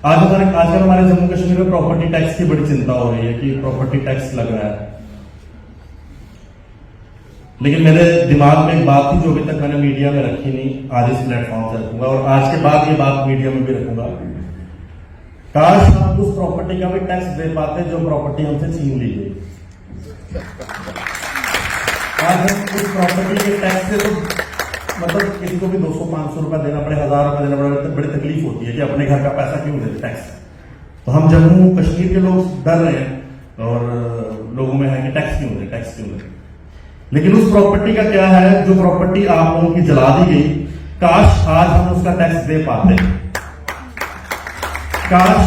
आजकल हमारे जम्मू कश्मीर में प्रॉपर्टी टैक्स की बड़ी चिंता हो रही है कि प्रॉपर्टी टैक्स लग रहा है। लेकिन मेरे दिमाग में एक बात थी जो अभी तक मैंने मीडिया में रखी नहीं, आज इस प्लेटफॉर्म से रखूंगा और आज के बाद ये बात मीडिया में भी रखूंगा। काश हम उस प्रॉपर्टी का भी टैक्स दे पाते जो प्रॉपर्टी हमसे छीन ली गई। आज हम उस प्रॉपर्टी के टैक्स से तो मतलब किसी को भी 200-500 रुपया देना पड़े, 1000 रुपया देना पड़े, तो बड़ी तकलीफ होती है कि अपने घर का पैसा क्यों दे टैक्स। तो हम जम्मू कश्मीर के लोग डर रहे हैं और लोगों में है कि टैक्स क्यों दे, टैक्स क्यों दे। लेकिन उस प्रॉपर्टी का क्या है जो प्रॉपर्टी आप लोगों की जला दी गई, काश आज हम उसका टैक्स दे पाते। काश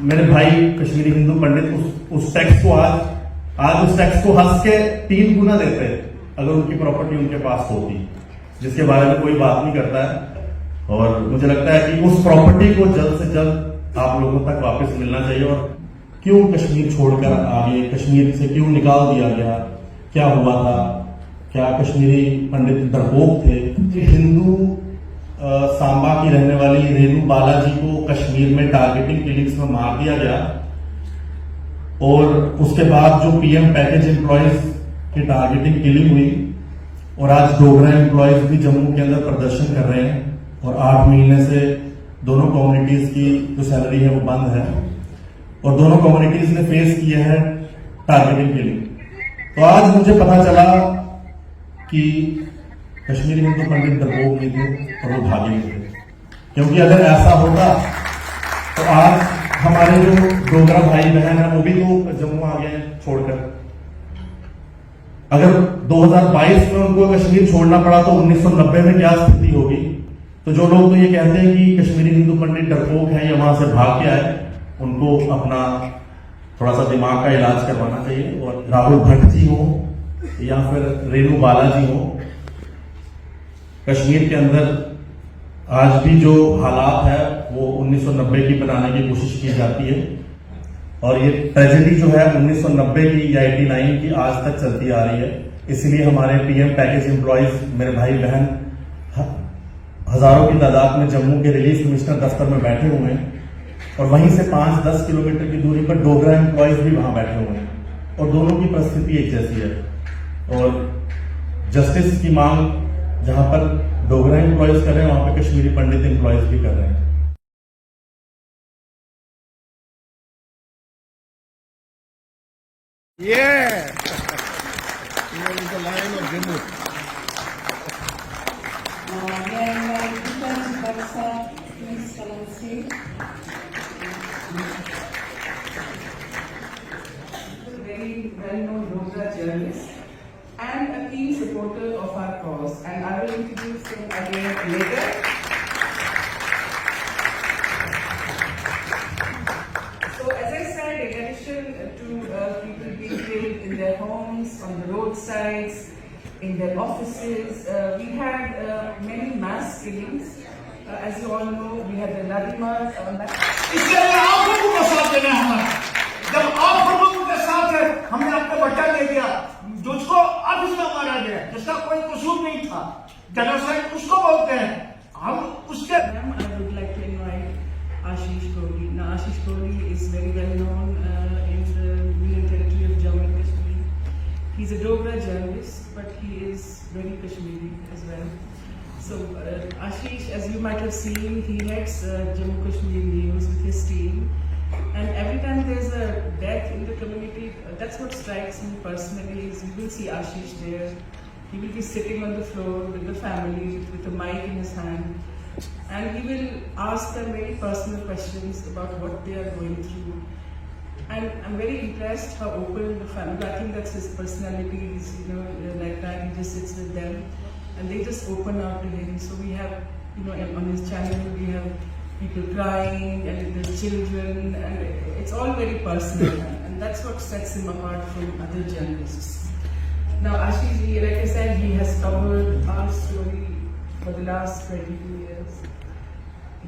मेरे भाई कश्मीरी हिंदू पंडित उस टैक्स को आज उस टैक्स को हंस के 3 गुना देते अगर उनकी प्रॉपर्टी उनके पास होती, जिसके बारे में कोई बात नहीं करता है। और मुझे लगता है कि उस प्रॉपर्टी को जल्द से जल्द आप लोगों तक वापस मिलना चाहिए। और क्यों कश्मीर छोड़कर आगे, कश्मीर से क्यों निकाल दिया गया, क्या हुआ था, क्या कश्मीरी पंडित डरपोक थे। हिंदू सांबा की रहने वाली रेनू बालाजी को कश्मीर में टारगेटिंग किलिंग्स में मार दिया गया और उसके बाद जो पीएम पैकेज एम्प्लॉयज की टारगेटिंग किलिंग हुई और आज डोगरा एम्प्लॉयज भी जम्मू के अंदर प्रदर्शन कर रहे हैं और 8 महीने से दोनों कम्युनिटीज की जो सैलरी है वो बंद है और दोनों कम्युनिटीज ने फेस किए हैं टारगेटिंग किलिंग। तो आज मुझे पता चला कि कश्मीरी हिंदू पंडित डरपोक नहीं थे और वो भागे नहीं थे, क्योंकि अगर ऐसा होता तो आज हमारे जो डोगरा भाई बहन है वो भी तो जम्मू आ गए छोड़कर। अगर 2022 में उनको कश्मीर छोड़ना पड़ा तो 1990 में क्या स्थिति होगी। तो जो लोग तो ये कहते हैं कि कश्मीरी हिंदू पंडित डरपोक है या वहां से भाग के आए, उनको अपना थोड़ा सा दिमाग का इलाज करवाना चाहिए। और राहुल भट्ट जी हो या फिर रेनू बालाजी हो, कश्मीर के अंदर आज भी जो हालात है वो 1990 की बनाने की कोशिश की जाती है और ये ट्रेजेडी जो है 1990 की या 89 की आज तक चलती आ रही है। इसलिए हमारे पीएम पैकेज एम्प्लॉयज मेरे भाई बहन हजारों की तादाद में जम्मू के रिलीफ कमिश्नर दफ्तर में बैठे हुए हैं और वहीं से 5-10 किलोमीटर की दूरी पर डोगरा एम्प्लॉयज भी वहां बैठे हुए हैं और दोनों की परिस्थिति एक जैसी है। और जस्टिस की मांग जहां पर डोगरा एम्प्लॉयज कर रहे हैं वहां पर कश्मीरी पंडित एम्प्लॉयज भी कर रहे हैं। Yeah! Here is the lion of Jammu. Please come on stage. A very well-known Dogra journalist and a keen supporter of our cause, and I will introduce him again later. So, as I said, in addition to people being killed in their homes, on the roadsides, in their offices, we had many mass killings. As you all know, we had the Ladimar. इसके लिए आप लोगों का साथ देना है हमारा। जब आप लोगों के साथ है, हमने अपना बच्चा ले दिया, जिसको ऑफिस में मारा गया, जिसका कोई कसूर नहीं था, जेनोसाइड उसको बोलते हैं। हम उसके I would like to invite Ashish Kohli. Now, Ashish Kohli is very well known in the Union Territory of Jammu and Kashmir. He's a Dogra journalist, but he is very Kashmiri as well. So, Ashish, as you might have seen, he heads Jammu Kashmir News with his team. And every time there's a death in the community, that's what strikes me personally, is you will see Ashish there. He will be sitting on the floor with the family, with a mic in his hand. And he will ask them very personal questions about what they are going through. And I'm very impressed how open the family, I think that's his personality, is, like that, he just sits with them. And they just open out to him. So we have, on his channel, we have people crying and there's children, and it's all very personal. And that's what sets him apart from other journalists. Now, Ashish, like I said, he has covered our story for the last 22 years.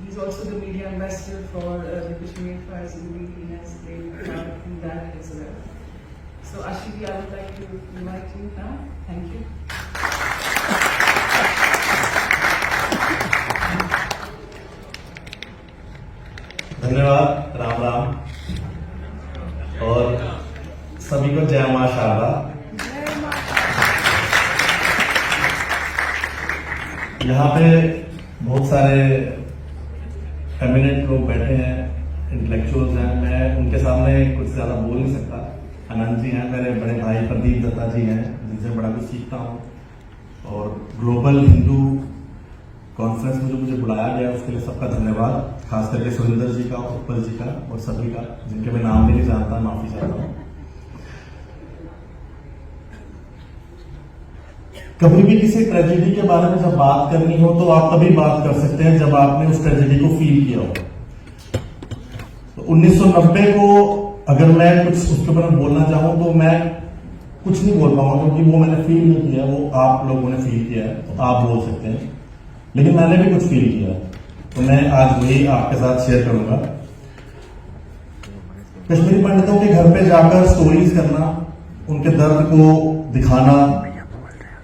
He's also the media ambassador for the Kashmir Files movie. He has played a part in that as well. So, Ashish, I would like to invite you now. Thank you. धन्यवाद, राम राम, और सभी को जय मां शारदा। यहाँ पे बहुत सारे एमिनेंट लोग बैठे हैं, इंटेलेक्चुअल्स हैं, मैं उनके सामने कुछ ज्यादा बोल नहीं सकता। आनंद जी हैं, मेरे बड़े भाई प्रदीप दत्ता जी हैं, जिनसे बड़ा कुछ सीखता हूँ, और ग्लोबल हिंदू कॉन्फ्रेंस में जो मुझे बुलाया गया उसके लिए सबका धन्यवाद, खास करके सुरेंद्र जी का, उत्पल जी का और सभी का, जिनके मैं नाम भी नहीं जानता, माफी चाहता हूँ। कभी भी किसी ट्रेजेडी के बारे में जब बात करनी हो तो आप तभी बात कर सकते हैं जब आपने उस ट्रेजेडी को फील किया हो। तो 1990 को अगर मैं कुछ उसके ऊपर बोलना चाहूं तो मैं कुछ नहीं बोल पाऊंगा, क्योंकि वो मैंने फील नहीं किया, वो आप लोगों ने फील किया है, तो आप बोल सकते हैं, लेकिन मैंने भी कुछ फील किया, तो मैं आज वही आपके साथ शेयर करूंगा। कश्मीरी पंडितों के घर पे जाकर स्टोरीज करना, उनके दर्द को दिखाना,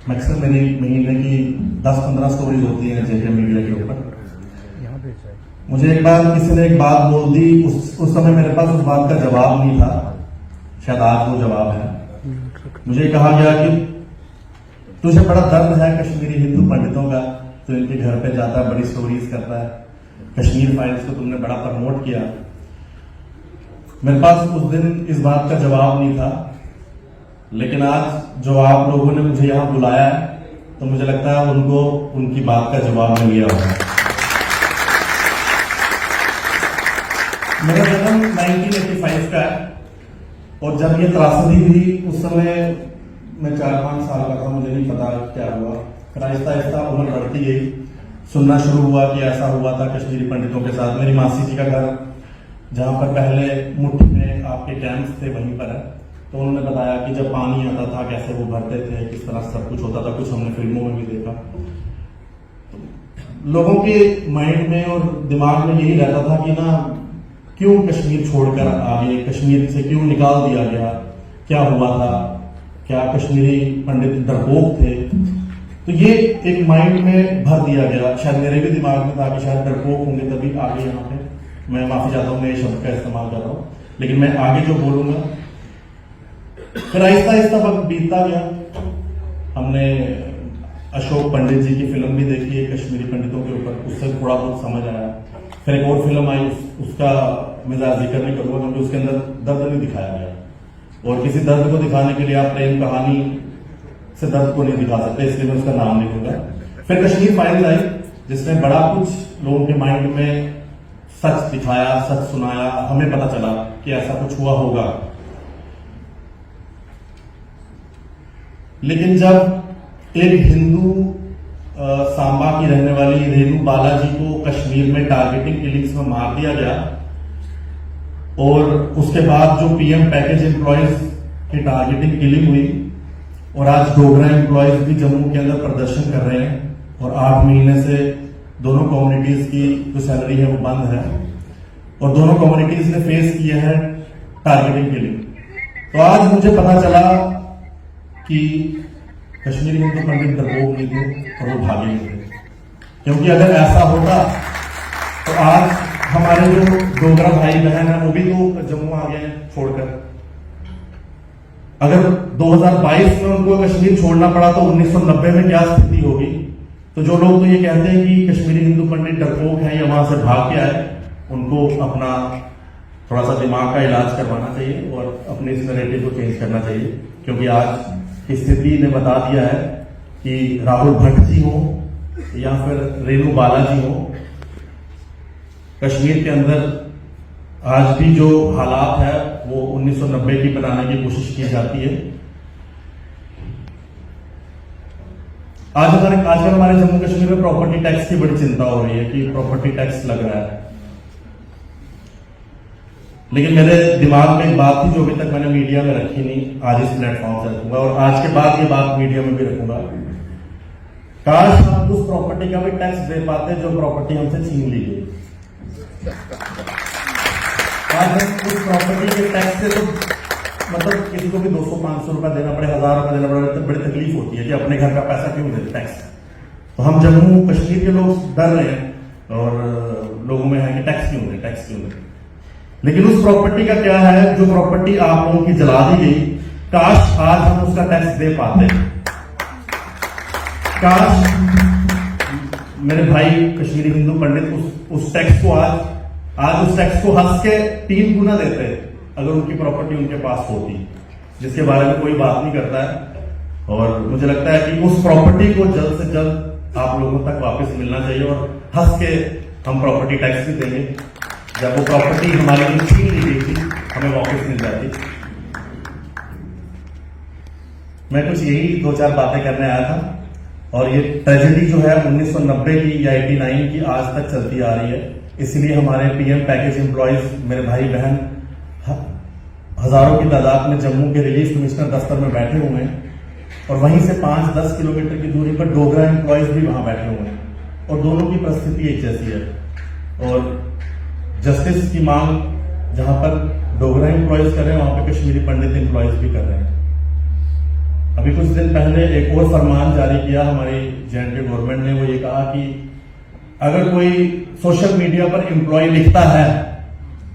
मैक्सिमम मेरी महीने की 10-15 स्टोरीज होती हैं जेके मीडिया के ऊपर। मुझे एक बार किसी ने एक बात बोल दी, उस समय मेरे पास उस बात का जवाब नहीं था, शायद आज वो जवाब है। मुझे कहा गया कि तुझे बड़ा दर्द है कश्मीरी हिंदू पंडितों का, तो इनके घर पे जाता है, बड़ी स्टोरीज करता है, कश्मीर फाइल्स को तुमने बड़ा प्रमोट किया। मेरे पास उस दिन इस बात का जवाब नहीं था, लेकिन आज जो आप लोगों ने मुझे यहां बुलाया है, तो मुझे लगता है उनको उनकी बात का जवाब मिल गया होगा। मेरा जन्म 1985 का है, और जब ये त्रासदी हुई उस समय मैं 4-5 साल का था, मुझे नहीं पता क्या हुआ। फिर आहिस्ता आहिस्ता उम्र बढ़ती गई, सुनना शुरू हुआ कि ऐसा हुआ था कश्मीरी पंडितों के साथ। मेरी मासी जी का घर, जहां पर पहले मुट्ठी में आपके कैंप्स थे, वहीं पर है, तो उन्होंने बताया कि जब पानी आता था कैसे वो भरते थे, किस तरह सब कुछ होता था, कुछ हमने फिल्मों में भी देखा। लोगों के माइंड में और दिमाग में यही रहता था कि ना, क्यों कश्मीर छोड़कर आगे, कश्मीर से क्यों निकाल दिया गया, क्या हुआ था, क्या कश्मीरी पंडित डरपोक थे। तो ये एक माइंड में भर दिया गया, शायद मेरे भी दिमाग में था कि शायद डरपोक होंगे तभी आगे यहाँ पे, मैं माफी चाहता हूँ मैं ये शब्द का इस्तेमाल कर रहा हूँ, लेकिन मैं आगे जो बोलूंगा। फिर आहिस्ता आहिस्ता वक्त बीतता गया, हमने अशोक पंडित जी की फिल्म भी देखी है कश्मीरी पंडितों के ऊपर, उससे थोड़ा बहुत समझ आया। फिर एक और फिल्म आई, उसका मैं ज्यादा जिक्र नहीं करूंगा, क्योंकि उसके अंदर दर्द नहीं दिखाया गया, और किसी दर्द को दिखाने के लिए आप प्रेम कहानी से दर्द को नहीं दिखा सकते, इसलिए मैं उसका नाम नहीं लूंगा। फिर कश्मीर फाइल्स आई, जिसने बड़ा कुछ लोगों के माइंड में सच दिखाया, सच सुनाया, हमें पता चला कि ऐसा कुछ हुआ होगा। लेकिन जब एक हिंदू सांबा की रहने वाली रेणु बालाजी को कश्मीर में टारगेटिंग किलिंग्स में मार दिया गया, और उसके बाद जो पीएम पैकेज एम्प्लॉयज की टारगेटिंग किलिंग हुई, और आज डोगरा एम्प्लॉयज भी जम्मू के अंदर प्रदर्शन कर रहे हैं, और 8 महीने से दोनों कम्युनिटीज की जो सैलरी है वो बंद है, और दोनों कम्युनिटीज ने फेस किया है टारगेटिंग किलिंग। तो आज मुझे पता चला कि कश्मीरी हिंदू पंडित डरपोक नहीं थे और वो भागे नहीं थे, क्योंकि अगर ऐसा होता तो आज हमारे जो डोगरा भाई बहन है वो भी तो जम्मू आ गए छोड़कर। अगर 2022 में उनको कश्मीर छोड़ना पड़ा तो 1990 में क्या स्थिति होगी। तो जो लोग तो ये कहते हैं कि कश्मीरी हिंदू पंडित डरपोक हैं या वहां से भाग के आए, उनको अपना थोड़ा सा दिमाग का इलाज करवाना चाहिए और अपने इस नैरेटिव को चेंज करना चाहिए, क्योंकि आज की स्थिति ने बता दिया है कि राहुल भट्ट जी हो या फिर रेणु बालाजी हो, कश्मीर के अंदर आज भी जो हालात है वो 1990 की बनाने की कोशिश की जाती है। आजकल हमारे जम्मू कश्मीर में प्रॉपर्टी टैक्स की बड़ी चिंता हो रही है कि प्रॉपर्टी टैक्स लग रहा है, लेकिन मेरे दिमाग में एक बात थी जो अभी तक मैंने मीडिया में रखी नहीं, आज इस प्लेटफॉर्म से रखूंगा, और आज के बाद ये बात मीडिया में भी रखूंगा। काश हम उस प्रॉपर्टी का भी टैक्स दे पाते जो प्रॉपर्टी हमसे छीन ली गई। आज हम उस प्रॉपर्टी के टैक्स से तो मतलब किसी को भी 200-500 रुपया देना पड़े, 1000 रुपया देना पड़े, तो बड़ी तकलीफ होती है कि अपने घर का पैसा क्यों दे टैक्स। तो हम जम्मू कश्मीर के लोग डर रहे हैं, और लोगों में है कि टैक्स क्यों है, टैक्स क्यों है। लेकिन उस प्रॉपर्टी का क्या है, जो प्रॉपर्टी आप लोगों की जला दी गई, काश आज हम उसका टैक्स दे पाते। काश मेरे भाई कश्मीरी हिंदू पंडित उस टैक्स को आज उस टैक्स को हंस के 3 गुना देते अगर उनकी प्रॉपर्टी उनके पास होती, जिसके बारे में कोई बात नहीं करता है। और मुझे लगता है कि उस प्रॉपर्टी को जल्द से जल्द आप लोगों तक वापस मिलना चाहिए और हंस के हम प्रॉपर्टी टैक्स भी देंगे। जब वो प्रॉपर्टी हमारे लिए छीन ली गई थी, हमें वापस मिल जाती। मैं कुछ यही 2-4 बातें करने आया था। और ये ट्रेजेडी जो है 1990 की या 89 की आज तक चलती आ रही है। इसलिए हमारे पीएम पैकेज एम्प्लॉयज, मेरे भाई बहन हजारों की तादाद में जम्मू के रिलीफ कमिश्नर दफ्तर में बैठे हुए हैं और वहीं से 5-10 किलोमीटर की दूरी पर डोगरा एम्प्लॉयज भी वहां बैठे हुए हैं और दोनों की परिस्थिति एक जैसी है। और जस्टिस की मांग जहां पर डोगरा एम्प्लॉयज कर रहे हैं, वहां पर कश्मीरी पंडित एम्प्लॉयज भी कर रहे हैं। अभी कुछ दिन पहले एक और फरमान जारी किया हमारी जेएनके गवर्नमेंट ने। वो ये कहा कि अगर कोई सोशल मीडिया पर एम्प्लॉय लिखता है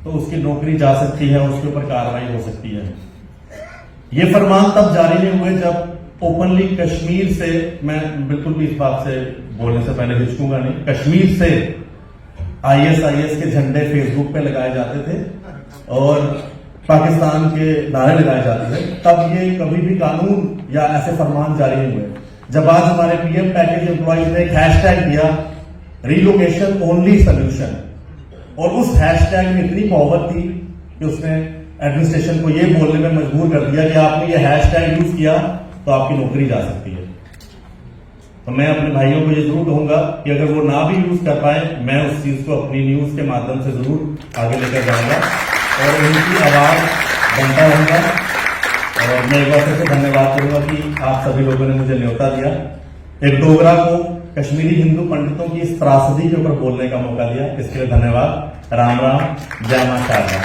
तो उसकी नौकरी जा सकती है, उसके ऊपर कार्रवाई हो सकती है। ये फरमान तब जारी नहीं हुए जब ओपनली कश्मीर से, मैं बिल्कुल भी इस बात से बोलने से पहले हिचकूंगा नहीं, कश्मीर से ISIS के झंडे फेसबुक पे लगाए जाते थे और पाकिस्तान के नारे लगाए जाते थे। तब ये कभी भी कानून या ऐसे फरमान जारी नहीं हुए। जब आज हमारे पीएम पैकेज एम्प्लॉयज ने एक हैशटैग दिया, रिलोकेशन ओनली सोल्यूशन, और उस हैशटैग में इतनी पावर थी कि उसने एडमिनिस्ट्रेशन को यह बोलने में मजबूर कर दिया कि आपने ये हैशटैग यूज किया तो आपकी नौकरी जा सकती है। तो मैं अपने भाइयों को ये जरूर कहूंगा कि अगर वो ना भी यूज कर पाए, मैं उस चीज को अपनी न्यूज के माध्यम से जरूर आगे लेकर जाऊंगा और उनकी आवाज बनता रहूंगा। और मैं एक बार फिर से धन्यवाद करूंगा कि आप सभी लोगों ने मुझे न्योता दिया, एक डोगरा को कश्मीरी हिंदू पंडितों की इस त्रासदी के ऊपर बोलने का मौका दिया। इसके लिए धन्यवाद। राम राम, जय मां शारदा।